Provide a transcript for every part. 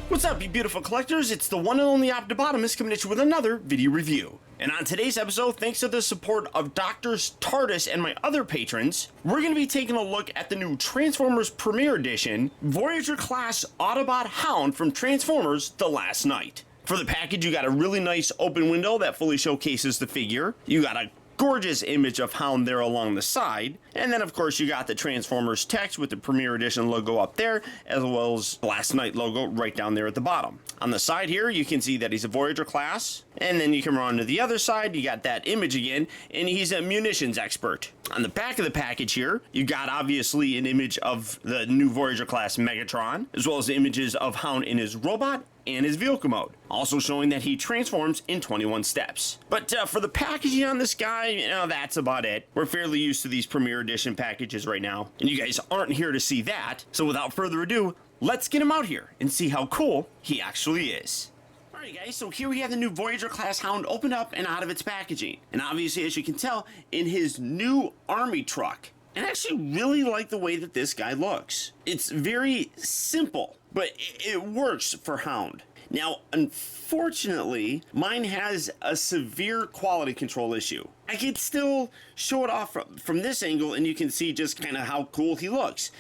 What's up, you beautiful collectors? It's the one and only Optibotimus coming at you with another video review. And on today's episode, thanks to the support of DoctorsTARDIS and my other patrons, we're going to be taking a look at the new Transformers Premiere Edition Voyager-class Autobot Hound from Transformers: The Last Knight. For the package, you got a really nice open window that fully showcases the figure. You got a gorgeous image of Hound there along the side, and then of course you got the Transformers text with the Premiere Edition logo up there, as well as Last Knight logo right down there at the bottom. On the side here, you can see that he's a Voyager class, and then you come around to the other side, you got that image again, and he's a munitions expert. On the back of the package here, you got obviously an image of the new Voyager class Megatron, as well as the images of Hound in his robot and his vehicle mode, also showing that he transforms in 21 steps. But for the packaging on this guy, that's about it. We're fairly used to these Premiere Edition packages right now, and you guys aren't here to see that, so without further ado, let's get him out here and see how cool he actually is. Alright guys, so here we have the new Voyager class Hound opened up and out of its packaging, and obviously as you can tell, in his new army truck. And I actually really like the way that this guy looks. It's very simple, but it works for Hound. Now, unfortunately, mine has a severe quality control issue. I can still show it off from this angle, and you can see just kind of how cool he looks.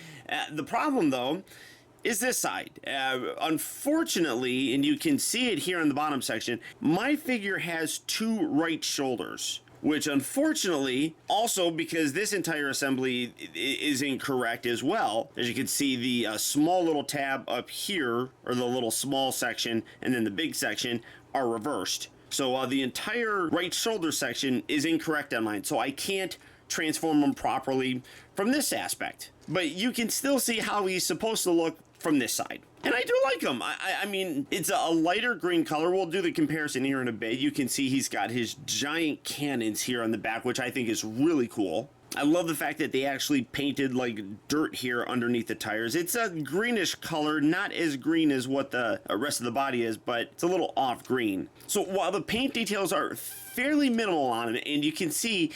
The problem, though, is this side. Unfortunately, and you can see it here in the bottom section, my figure has two right shoulders, which unfortunately, also because this entire assembly is incorrect as well. As you can see, the small little tab up here, or the little small section, and then the big section are reversed. So the entire right shoulder section is incorrect on mine, so I can't transform him properly from this aspect. But you can still see how he's supposed to look from this side. And I do like him. I mean, it's a lighter green color. We'll do the comparison here in a bit. You can see he's got his giant cannons here on the back, which I think is really cool. I love the fact that they actually painted like dirt here underneath the tires. It's a greenish color, not as green as what the rest of the body is, but it's a little off green. So while the paint details are fairly minimal on him, and you can see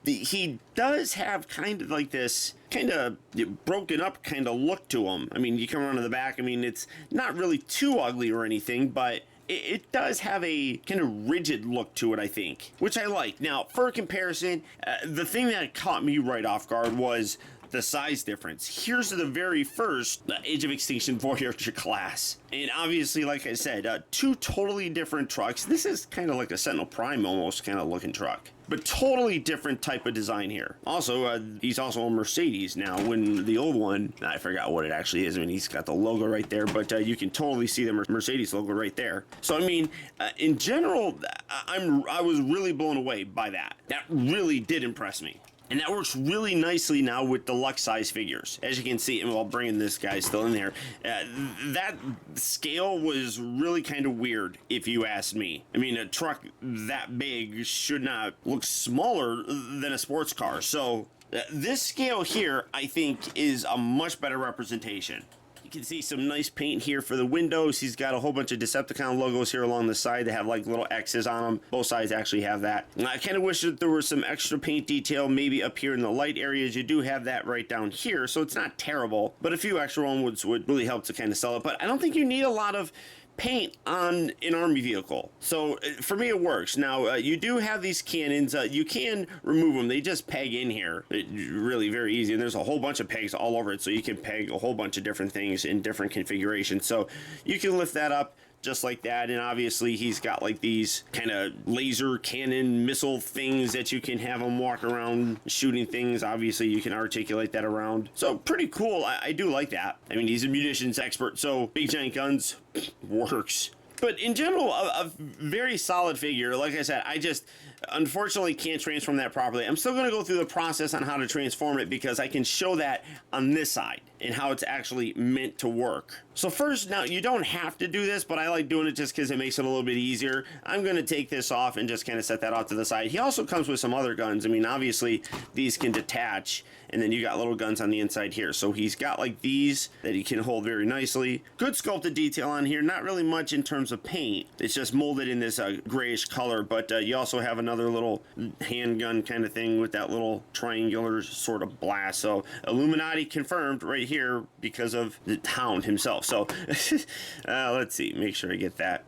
he does have kind of like this kind of broken up kind of look to him. I mean, you come around to the back, I mean, it's not really too ugly or anything, but it does have a kind of rigid look to it, I think, which I like. Now, for comparison, the thing that caught me right off guard was the size difference. Here's the very first Age of Extinction Voyager class. And obviously, like I said, two totally different trucks. This is kind of like a Sentinel Prime almost kind of looking truck, but totally different type of design here. Also, he's also a Mercedes now, when the old one, I forgot what it actually is. I mean, he's got the logo right there, but you can totally see the Mercedes logo right there. So, I mean, in general, I was really blown away by that. That really did impress me. And that works really nicely now with deluxe size figures. As you can see, and while bringing this guy still in there, that scale was really kind of weird, if you ask me. I mean, a truck that big should not look smaller than a sports car. So this scale here, I think, is a much better representation. You can see some nice paint here for the windows. He's got a whole bunch of Decepticon logos here along the side that have like little X's on them. Both sides actually have that. I kind of wish that there was some extra paint detail maybe up here in the light areas. You do have that right down here, so it's not terrible, but a few extra ones would really help to kind of sell it. But I don't think you need a lot of paint on an army vehicle, so for me it works. Now you do have these cannons. You can remove them. They just peg in here. Really very easy, and there's a whole bunch of pegs all over it, so you can peg a whole bunch of different things in different configurations. So you can lift that up just like that, and obviously he's got like these kind of laser cannon missile things that you can have him walk around shooting things. Obviously you can articulate that around, so pretty cool. I do like that. I mean, he's a munitions expert, so big giant guns works. But in general, a very solid figure. Like I said, I just unfortunately can't transform that properly. I'm still going to go through the process on how to transform it, because I can show that on this side and how it's actually meant to work. So first, now you don't have to do this, but I like doing it just because it makes it a little bit easier. I'm going to take this off and just kind of set that off to the side. He also comes with some other guns. I mean, obviously these can detach, and then you got little guns on the inside here. So he's got like these that he can hold very nicely. Good sculpted detail on here. Not really much in terms of paint. It's just molded in this grayish color, but you also have another little handgun kind of thing with that little triangular sort of blast. So Illuminati confirmed right here because of the Hound himself. So let's see, make sure I get that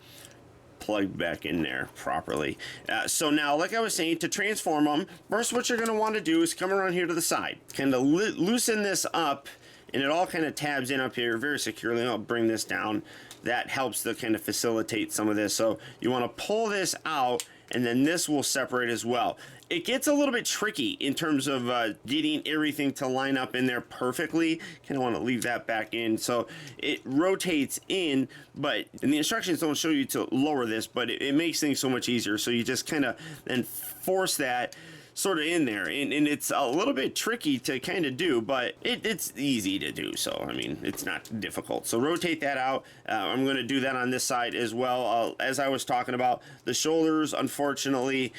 plugged back in there properly. So now, like I was saying, to transform them, first what you're going to want to do is come around here to the side, kind of loosen this up, and it all kind of tabs in up here very securely. I'll bring this down. That helps to kind of facilitate some of this. So you want to pull this out, and then this will separate as well. It gets a little bit tricky in terms of getting everything to line up in there perfectly. Kind of want to leave that back in. So it rotates in, but and the instructions don't show you to lower this, but it makes things so much easier. So you just kind of then force that sort of in there, and it's a little bit tricky to kind of do, but it's easy to do. So I mean, it's not difficult. So rotate that out. I'm going to do that on this side as well. As I was talking about, the shoulders unfortunately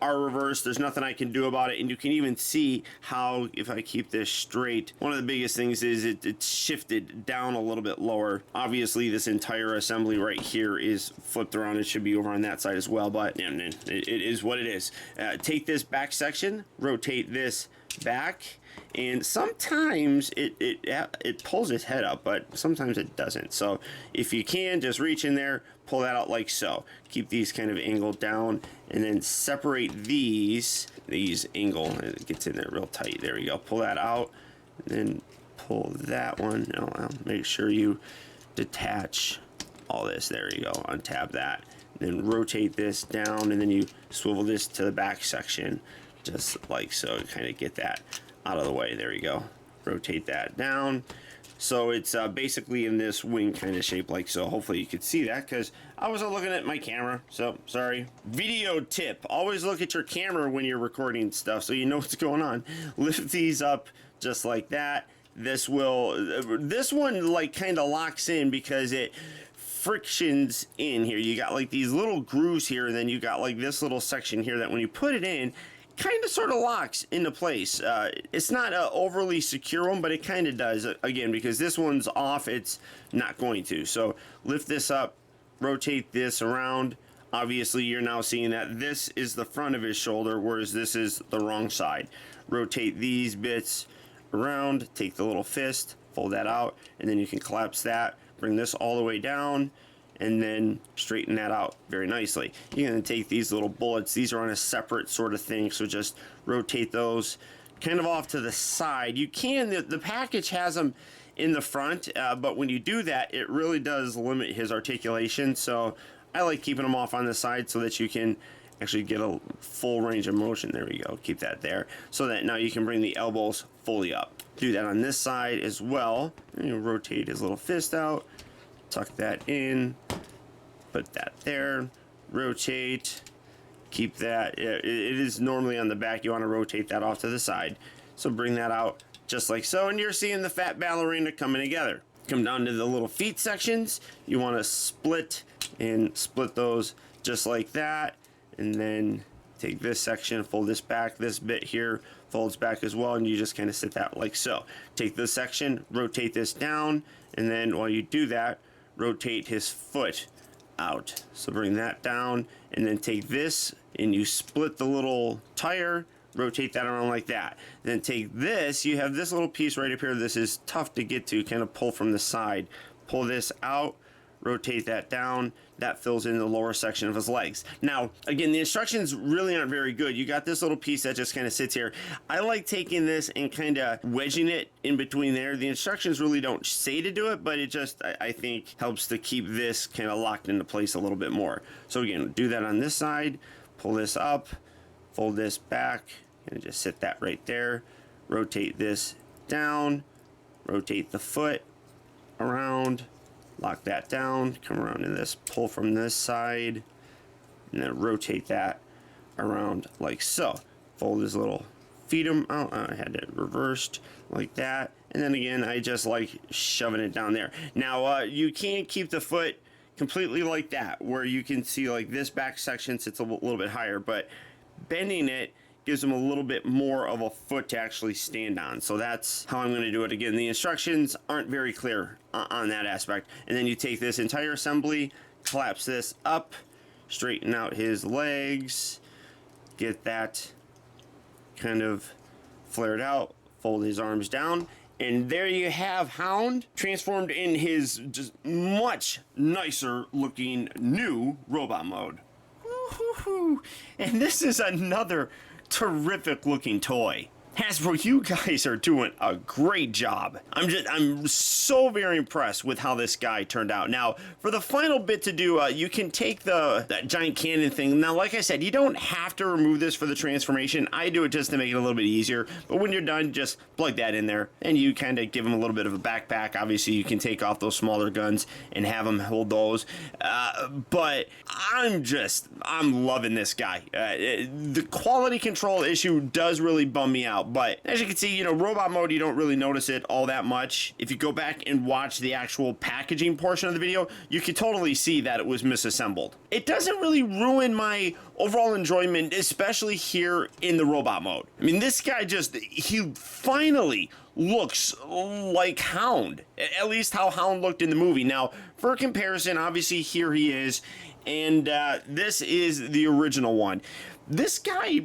are reversed. There's nothing I can do about it, and you can even see how, if I keep this straight, one of the biggest things is it's shifted down a little bit lower. Obviously this entire assembly right here is flipped around. It should be over on that side as well, but it is what it is. Take this back section, rotate this back, and sometimes it pulls its head up, but sometimes it doesn't. So if you can, just reach in there, pull that out like so. Keep these kind of angled down, and then separate these angle. It gets in there real tight. There we go. Pull that out, and then pull that one. I'll make sure you detach all this. There you go. Untab that. Then rotate this down, and then you swivel this to the back section, just like so. Kind of get that out of the way. There you go. Rotate that down. So it's basically in this wing kind of shape like so. Hopefully you could see that, because I wasn't looking at my camera, so sorry. Video tip: always look at your camera when you're recording stuff so you know what's going on. Lift these up just like that. This one like kind of locks in because it frictions in here. You got like these little grooves here, and then you got like this little section here that when you put it in, kind of sort of locks into place. It's not an overly secure one, but it kind of does. Again, because this one's off, it's not going to. So lift this up, rotate this around. Obviously you're now seeing that this is the front of his shoulder, whereas this is the wrong side. Rotate these bits around, take the little fist, fold that out, and then you can collapse that, bring this all the way down, and then straighten that out very nicely. You're going to take these little bullets. These are on a separate sort of thing, so just rotate those kind of off to the side. You can, the package has them in the front, but when you do that, it really does limit his articulation. So I like keeping them off on the side so that you can actually get a full range of motion. There we go. Keep that there so that now you can bring the elbows fully up. Do that on this side as well. And you rotate his little fist out, tuck that in, put that there, rotate, keep that. It is normally on the back. You want to rotate that off to the side. So bring that out just like so, and you're seeing the fat ballerina coming together. Come down to the little feet sections. You want to split those just like that, and then take this section, fold this back. This bit here folds back as well, and you just kind of sit that like so. Take this section, rotate this down, and then while you do that, rotate his foot out. So bring that down, and then take this and you split the little tire, rotate that around like that. Then take this, you have this little piece right up here. This is tough to get to, kind of pull from the side. Pull this out, rotate that down. That fills in the lower section of his legs. Now, again, the instructions really aren't very good. You got this little piece that just kind of sits here. I like taking this and kind of wedging it in between there. The instructions really don't say to do it, but it just, I think, helps to keep this kind of locked into place a little bit more. So again, do that on this side, pull this up, fold this back, and just sit that right there. Rotate this down, rotate the foot around, lock that down, come around to this, pull from this side, and then rotate that around like so. Fold his little feet out. I had it reversed like that. And then again, I just like shoving it down there. Now, you can't keep the foot completely like that, where you can see like this back section sits a little bit higher, but bending it gives them a little bit more of a foot to actually stand on. So that's how I'm going to do it. Again, the instructions aren't very clear on that aspect. And then you take this entire assembly, collapse this up, straighten out his legs, get that kind of flared out, fold his arms down, and there you have Hound transformed in his just much nicer looking new robot mode. Woo-hoo-hoo. And this is another terrific looking toy. Hasbro, you guys are doing a great job. I'm so very impressed with how this guy turned out. Now, for the final bit to do, you can take that giant cannon thing. Now, like I said, you don't have to remove this for the transformation. I do it just to make it a little bit easier. But when you're done, just plug that in there, and you kind of give him a little bit of a backpack. Obviously, you can take off those smaller guns and have him hold those. But I'm loving this guy. The quality control issue does really bum me out. But as you can see, you know, robot mode, you don't really notice it all that much. If you go back and watch the actual packaging portion of the video, you can totally see that it was misassembled. It doesn't really ruin my overall enjoyment, especially here in the robot mode. I mean, this guy he finally looks like Hound, at least how Hound looked in the movie. Now, for comparison, obviously here he is, and this is the original one. This guy,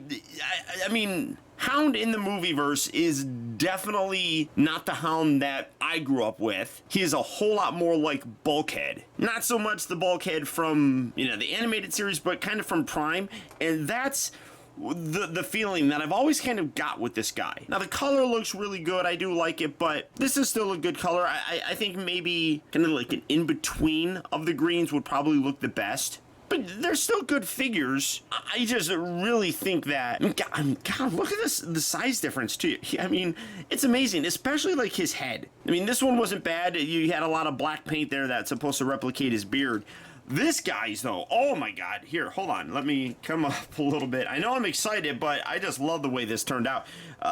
I mean, Hound in the movieverse is definitely not the Hound that I grew up with. He is a whole lot more like Bulkhead. Not so much the Bulkhead from, you know, the animated series, but kind of from Prime. And that's the feeling that I've always kind of got with this guy. Now, the color looks really good. I do like it, but this is still a good color. I think maybe kind of like an in-between of the greens would probably look the best. But they're still good figures. I just really think that, God, look at this, the size difference too. I mean, it's amazing, especially like his head. I mean, this one wasn't bad. You had a lot of black paint there that's supposed to replicate his beard. This guy's though, oh my God. Here, hold on. Let me come up a little bit. I know I'm excited, but I just love the way this turned out.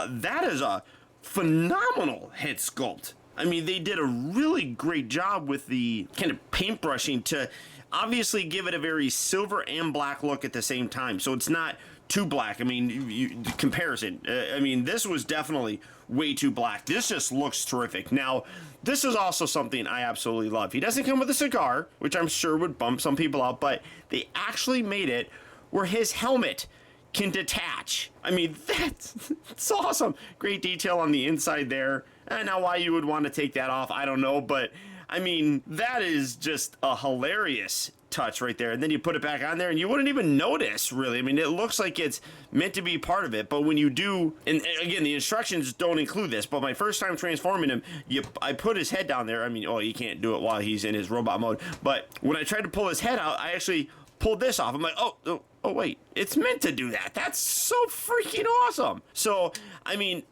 That is a phenomenal head sculpt. I mean, they did a really great job with the kind of paintbrushing to obviously give it a very silver and black look at the same time. So it's not too black. I mean, comparison. I mean, this was definitely way too black. This just looks terrific. Now, this is also something I absolutely love. He doesn't come with a cigar, which I'm sure would bump some people out, but they actually made it where his helmet can detach. I mean, that's awesome. Great detail on the inside there. And now why you would want to take that off, I don't know, but I mean, that is just a hilarious touch right there. And then you put it back on there and you wouldn't even notice, really. I mean, it looks like it's meant to be part of it, but when you do, and again, the instructions don't include this, but my first time transforming him, I put his head down there. I mean, you can't do it while he's in his robot mode, but when I tried to pull his head out, I actually pulled this off. I'm like, oh wait, it's meant to do that. That's so freaking awesome. So, I mean,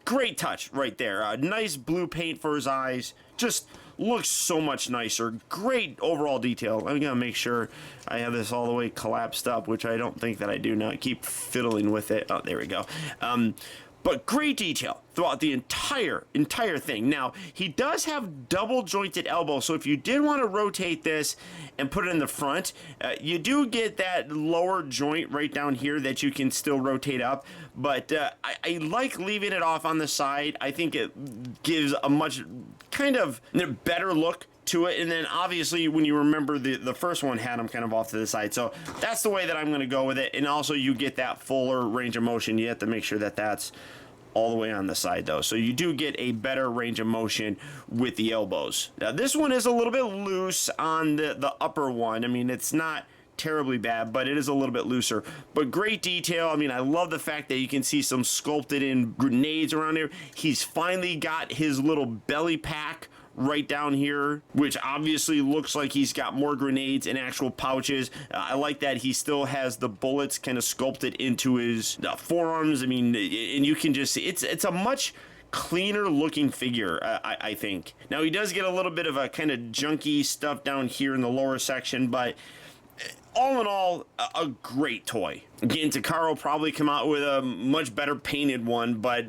great touch right there. Nice blue paint for his eyes. Just looks so much nicer. Great overall detail. I'm gonna make sure I have this all the way collapsed up, which I don't think that I do now. I keep fiddling with it. Oh, there we go. But great detail throughout the entire thing. Now, he does have double jointed elbows, so if you did want to rotate this and put it in the front, you do get that lower joint right down here that you can still rotate up, but I like leaving it off on the side. I think it gives a much kind of better look to it, and then obviously when you remember the first one had them kind of off to the side, so that's the way that I'm going to go with it. And also you get that fuller range of motion. You have to make sure that that's all the way on the side though, so you do get a better range of motion with the elbows. Now this one is a little bit loose on the upper one. I mean, it's not terribly bad, but it is a little bit looser, but great detail. I mean, I love the fact that you can see some sculpted in grenades around here. He's finally got his little belly pack right down here, which obviously looks like he's got more grenades and actual pouches. I like that he still has the bullets kind of sculpted into his forearms. I mean, and you can just see it's a much cleaner looking figure, I think. Now, he does get a little bit of a kind of junky stuff down here in the lower section, but all in all, a great toy. Again, Takara will probably come out with a much better painted one, but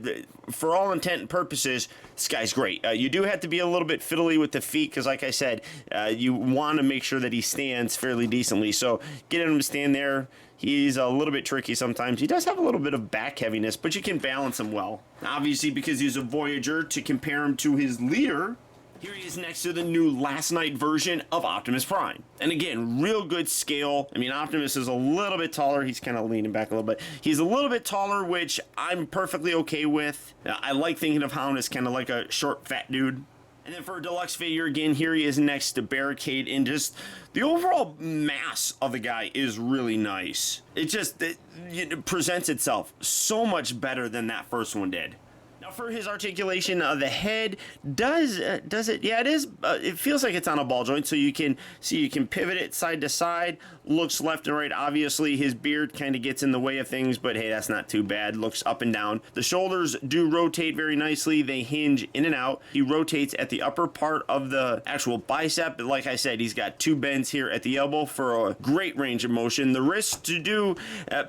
for all intent and purposes, this guy's great. You do have to be a little bit fiddly with the feet, because like I said, you want to make sure that he stands fairly decently. So getting him to stand there, he's a little bit tricky sometimes. He does have a little bit of back heaviness, but you can balance him well. Obviously, because he's a Voyager, to compare him to his leader, Here he is next to the new last night version of Optimus Prime. And again, real good scale. I mean, Optimus is a little bit taller. He's kind of leaning back a little bit. He's a little bit taller, which I'm perfectly okay with. I like thinking of Hound as kind of like a short, fat dude. And then for a deluxe figure, again, here he is next to Barricade, and just the overall mass of the guy is really nice. It presents itself so much better than that first one did. Now for his articulation, the head does it? Yeah, it is. It feels like it's on a ball joint, so you can see you can pivot it side to side. Looks left and right. Obviously, his beard kind of gets in the way of things, but hey, that's not too bad. Looks up and down. The shoulders do rotate very nicely. They hinge in and out. He rotates at the upper part of the actual bicep, but like I said, he's got two bends here at the elbow for a great range of motion. The wrists to do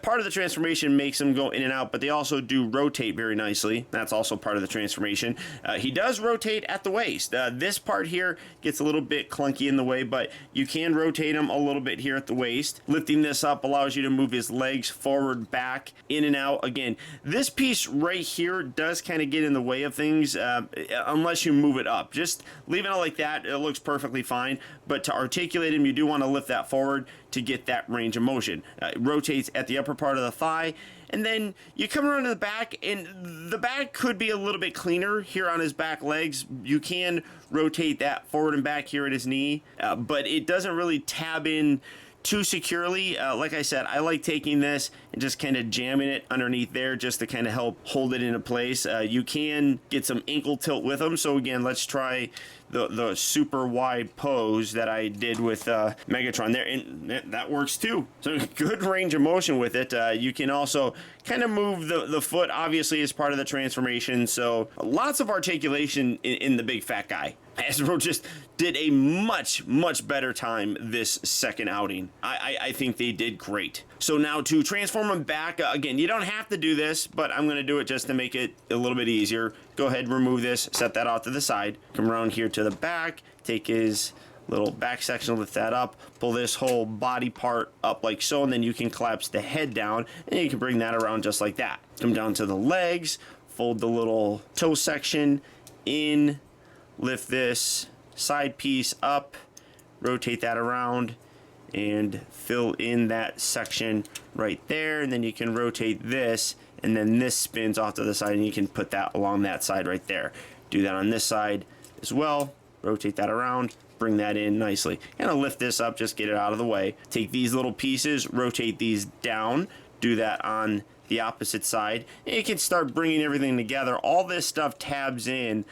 part of the transformation makes them go in and out, but they also do rotate very nicely. That's also part of the transformation. He does rotate at the waist. This part here gets a little bit clunky in the way, but you can rotate him a little bit here at the waist. Lifting this up allows you to move his legs forward, back, in and out. Again, this piece right here does kind of get in the way of things unless you move it up. Just leaving it like that, it looks perfectly fine, but to articulate him, you do want to lift that forward to get that range of motion. It rotates at the upper part of the thigh, and then you come around to the back, and the back could be a little bit cleaner here on his back legs. You can rotate that forward and back here at his knee, but it doesn't really tab in too securely. Like I said, I like taking this and just kind of jamming it underneath there just to kind of help hold it into place. You can get some ankle tilt with them. So again, let's try the super wide pose that I did with Megatron there, and that works too. So good range of motion with it. You can also kind of move the foot, obviously, as part of the transformation. So lots of articulation in the big fat guy. Hasbro just did a much better time this second outing. I think they did great. So now to transform him back, again, you don't have to do this, but I'm going to do it just to make it a little bit easier. Go ahead, remove this, set that off to the side, come around here to the back, take his little back section, lift that up, pull this whole body part up like so, and then you can collapse the head down, and you can bring that around just like that. Come down to the legs, fold the little toe section in, lift this side piece up, rotate that around, and fill in that section right there, and then you can rotate this, and then this spins off to the side, and you can put that along that side right there. Do that on this side as well, rotate that around, bring that in nicely. Kind of lift this up, just get it out of the way. Take these little pieces, rotate these down, do that on the opposite side, and you can start bringing everything together. All this stuff tabs in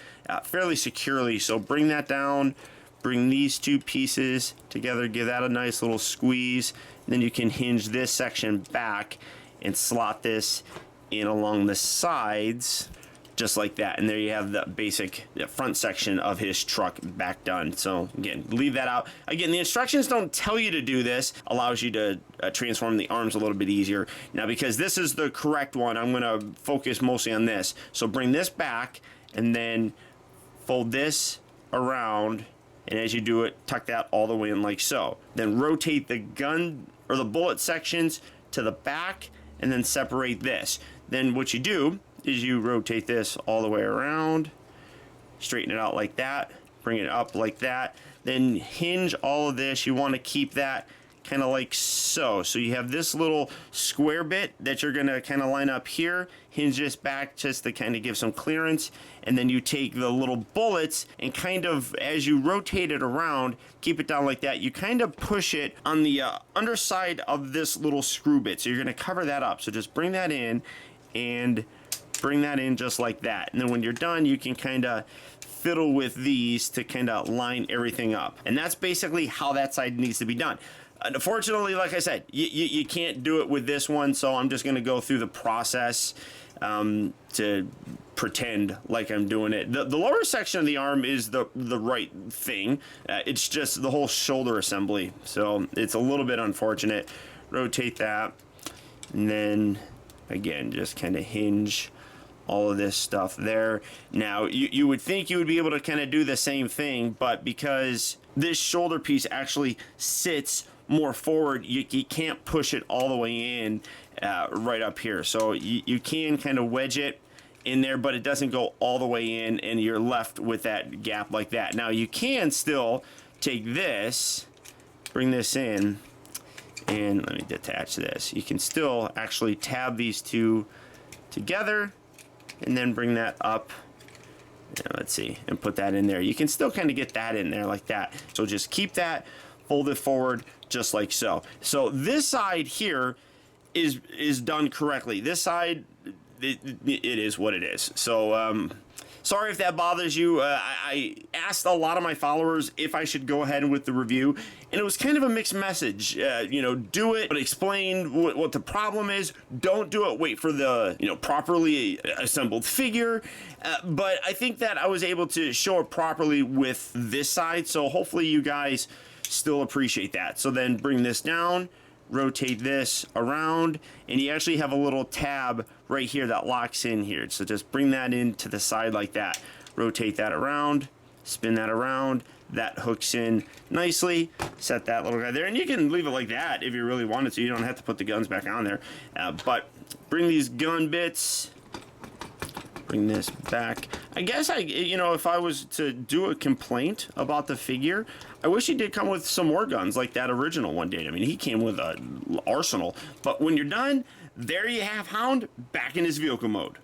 fairly securely, so bring that down, bring these two pieces together, give that a nice little squeeze, and then you can hinge this section back and slot this in along the sides just like that, and there you have the basic front section of his truck back done. So again, leave that out. Again, the instructions don't tell you to do this. Allows you to transform the arms a little bit easier. Now, because this is the correct one, I'm going to focus mostly on this. So bring this back and then fold this around, and as you do it, tuck that all the way in like so. Then rotate the gun or the bullet sections to the back, and then separate this. Then what you do is you rotate this all the way around, straighten it out like that, bring it up like that, then hinge all of this. You want to keep that kind of like so. So you have this little square bit that you're going to kind of line up here, hinge this back just to kind of give some clearance, and then you take the little bullets and kind of, as you rotate it around, keep it down like that, you kind of push it on the underside of this little screw bit. So you're going to cover that up. So just bring that in and bring that in just like that, and then when you're done, you can kind of fiddle with these to kind of line everything up, and that's basically how that side needs to be done. Unfortunately, like I said, you can't do it with this one, so I'm just going to go through the process to pretend like I'm doing it. The lower section of the arm is the right thing. It's just the whole shoulder assembly, so it's a little bit unfortunate. Rotate that, and then again, just kind of hinge all of this stuff there. Now, you would think you would be able to kind of do the same thing, but because this shoulder piece actually sits more forward, you can't push it all the way in right up here. So you can kind of wedge it in there, but it doesn't go all the way in, and you're left with that gap like that. Now you can still take this, bring this in, and let me detach this. You can still actually tab these two together and then bring that up. Let's see, and put that in there. You can still kind of get that in there like that. So just keep that, fold it forward just like so. So this side here is done correctly. This side, it is what it is. So sorry if that bothers you. I asked a lot of my followers if I should go ahead with the review, and it was kind of a mixed message. You know, do it, but explain what the problem is. Don't do it. Wait for the, you know, properly assembled figure. But I think that I was able to show it properly with this side, so hopefully you guys still appreciate that. So then bring this down, rotate this around, and you actually have a little tab right here that locks in here. So just bring that into the side like that. Rotate that around, spin that around. That hooks in nicely. Set that little guy there, and you can leave it like that if you really wanted to. You don't have to put the guns back on there. But bring these gun bits. Bring this back. I guess you know, if I was to do a complaint about the figure, I wish he did come with some more guns like that original one did. I mean, he came with an arsenal. But when you're done, there you have Hound back in his vehicle mode.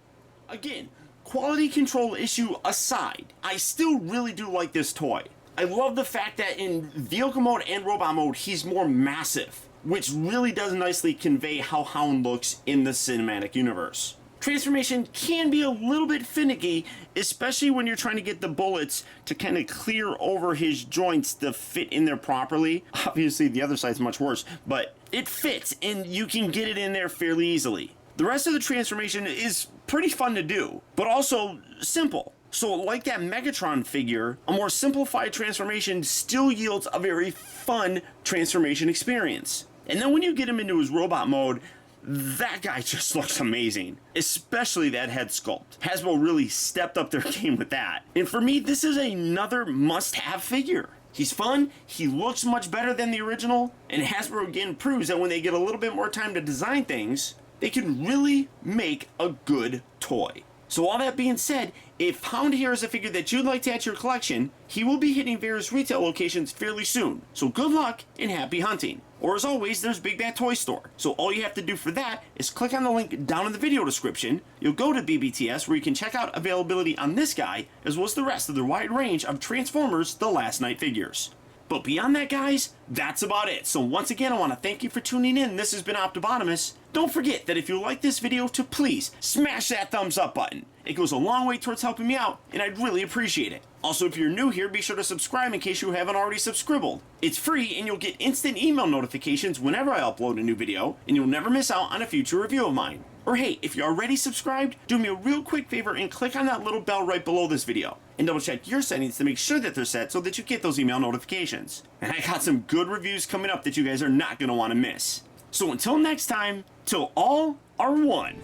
Again, quality control issue aside, I still really do like this toy. I love the fact that in vehicle mode and robot mode, he's more massive, which really does nicely convey how Hound looks in the cinematic universe. Transformation can be a little bit finicky, especially when you're trying to get the bullets to kind of clear over his joints to fit in there properly. Obviously, the other side's much worse, but it fits and you can get it in there fairly easily. The rest of the transformation is pretty fun to do, but also simple. So like that Megatron figure, a more simplified transformation still yields a very fun transformation experience. And then when you get him into his robot mode, that guy just looks amazing, especially that head sculpt. Hasbro really stepped up their game with that. And for me, this is another must-have figure. He's fun, he looks much better than the original, and Hasbro again proves that when they get a little bit more time to design things, they can really make a good toy. So all that being said, if Hound here is a figure that you'd like to add to your collection, he will be hitting various retail locations fairly soon. So good luck and happy hunting. Or as always, there's Big Bad Toy Store. So all you have to do for that is click on the link down in the video description. You'll go to BBTS where you can check out availability on this guy, as well as the rest of the wide range of Transformers The Last Knight figures. But beyond that, guys, that's about it. So once again, I want to thank you for tuning in. This has been Optibotimus. Don't forget that if you like this video, to please smash that thumbs up button. It goes a long way towards helping me out, and I'd really appreciate it. Also, if you're new here, be sure to subscribe in case you haven't already subscribed. It's free, and you'll get instant email notifications whenever I upload a new video, and you'll never miss out on a future review of mine. Or hey, if you're already subscribed, do me a real quick favor and click on that little bell right below this video, and double check your settings to make sure that they're set so that you get those email notifications. And I got some good reviews coming up that you guys are not going to want to miss. So until next time, till all are one.